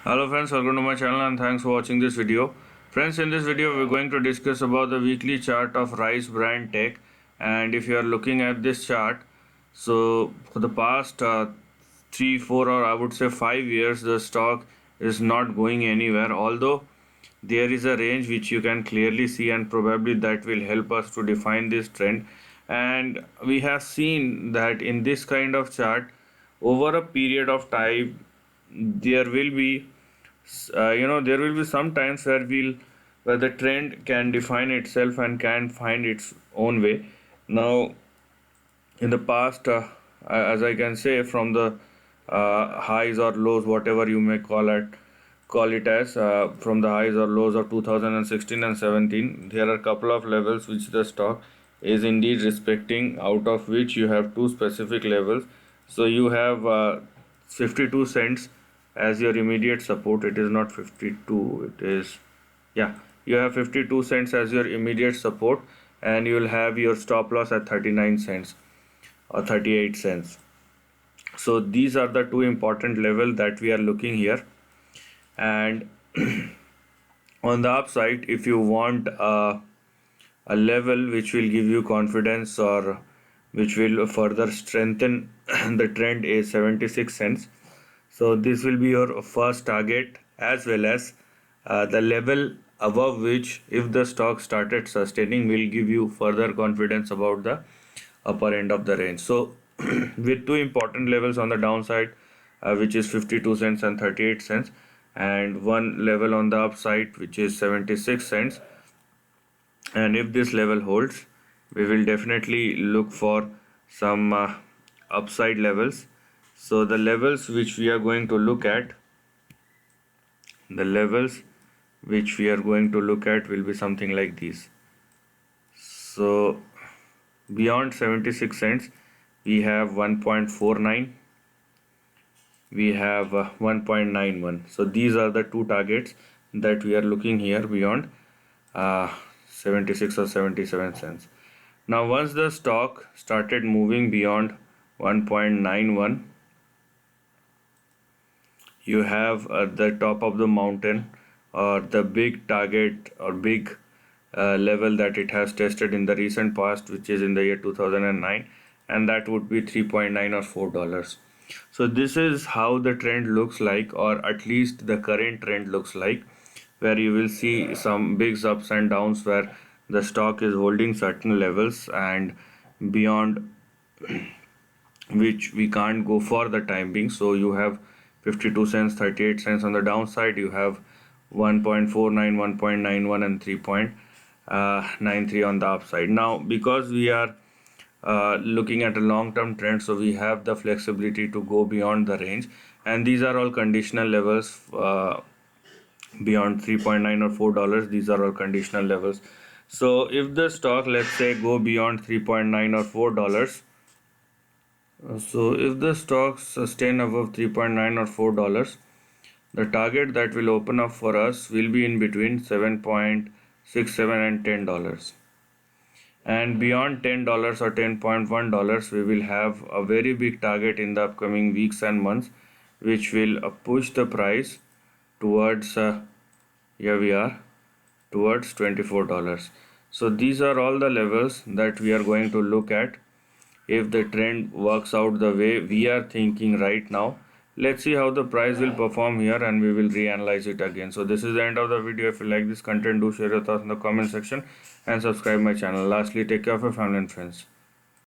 Hello friends, welcome to my channel and thanks for watching this video. Friends, in this video we're going to discuss about the weekly chart of Rise Brand Tech. And if you are looking at this chart, so for the past 3, 4 or I would say 5 years the stock is not going anywhere, although there is a range which you can clearly see, and probably that will help us to define this trend. And we have seen that in this kind of chart over a period of time there will be there will be some times where the trend can define itself and can find its own way. Now in the past, as I can say, from the highs or lows, whatever you may call it as, from the highs or lows of 2016 and 17, there are a couple of levels which the stock is indeed respecting, out of which you have two specific levels. So you have 52 cents as your immediate support. It is not 52, it is, yeah, you have 52 cents as your immediate support, and you will have your stop loss at 39 cents or 38 cents. So these are the two important levels that we are looking here. And on the upside, if you want a level which will give you confidence or which will further strengthen the trend, is 76 cents. So this will be your first target, as well as the level above which, if the stock started sustaining, will give you further confidence about the upper end of the range. So with two important levels on the downside, which is 52 cents and 38 cents, and one level on the upside which is 76 cents, and if this level holds, we will definitely look for some upside levels. So the levels which we are going to look at will be something like these. So beyond 76 cents we have 1.49, we have 1.91. so these are the two targets that we are looking here beyond 76 or 77 cents. Now once the stock started moving beyond 1.91, you have at the top of the mountain, or the big target or big level that it has tested in the recent past, which is in the year 2009, and that would be 3.9 or $4. So this is how the trend looks like, or at least the current trend looks like, where you will see some big ups and downs where the stock is holding certain levels, and beyond which we can't go for the time being. So you have 52 cents, 38 cents on the downside, you have 1.49, 1.91 and 3.93 on the upside. Now because we are looking at a long-term trend, so we have the flexibility to go beyond the range, and these are all conditional levels. Beyond 3.9 or $4, these are all conditional levels. So if the stock, let's say, go beyond 3.9 or $4, so if the stocks sustain above 3.9 or $4, the target that will open up for us will be in between 7.67 and $10. And beyond $10 or $10.1, we will have a very big target in the upcoming weeks and months, which will push the price towards here we are, towards $24. So these are all the levels that we are going to look at. If the trend works out the way we are thinking right now, let's see how the price will perform here, and we will reanalyze it again. So this is the end of the video. If you like this content, do share your thoughts in the comment section and subscribe my channel. Lastly, take care of your family and friends.